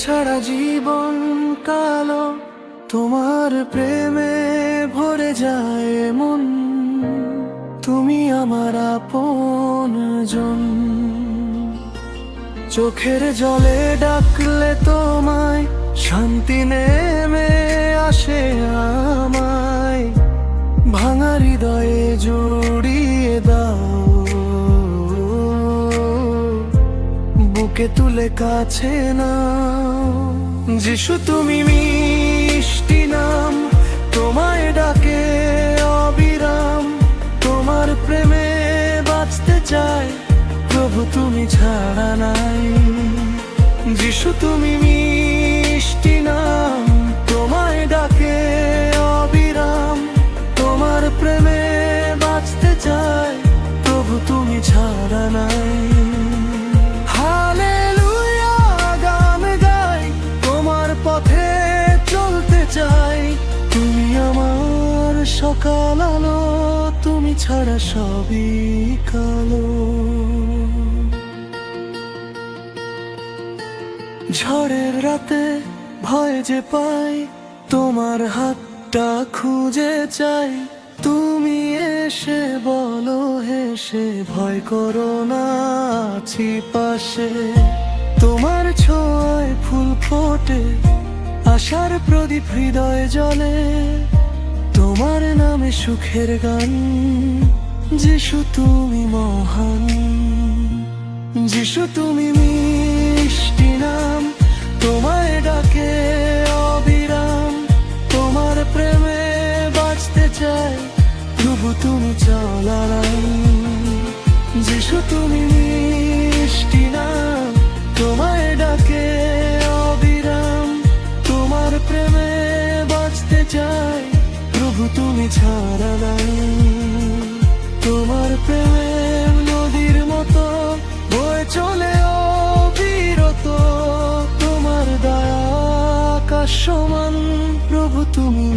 ছাড়া জীবন কালো, তোমার প্রেমে ভরে যায় মন। তুমি আমার আপনজন, চোখের জলে ডাকলে তোমায় শান্তি নেমে আসে আমায়। ভাঙা হৃদয়ে জড়িয়ে দাও, বুকে তুলে কাছে নাও। যিশু তুমি মিষ্টি নাম, তোমায় ডাকে অবিরাম। তোমার প্রেমে বাঁচতে চাই, প্রভু তুমি ছাড়া নাই। যিশু তুমি মিষ্টি নাম, তোমায় ডাকে অবিরাম। তোমার প্রেমে বাঁচতে চাই, প্রভু তুমি ছাড়া নাই। হালেলুয়া গান গাই, তোমার পথে চলতে চাই। তুমি আমার সকাল আলো, তুমি ছাড়া সবই কালো। ঝড়ের রাতে ভয় যে পাই, তোমার হাতটা খুঁজে চাই। তুমি এসে বলো হেসে, ভয় করো না আছি পাশে। তোমার ছোঁয়ায় ফুল ফোটে, আশার প্রদীপ হৃদয়ে জ্বলে। তোমার নামে সুখের গান, যিশু তুমি মহান। যিশু তুমি মিষ্টি নাম, তোমায় ডাকে অবিরাম। তোমার প্রেমে বাঁচতে চাই, প্রভু তুমি চলারাম। যিশু তুমি মিষ্টি নাম, তোমায় ডাকে অবিরাম। তোমার প্রেমে বাঁচতে চাই, প্রভু তুমি ছাড়া নাই। তোমার প্রেম নদীর মতো বয়ে চলে অবিরত। তোমার দয়া আকাশ সমান, প্রভু তুমি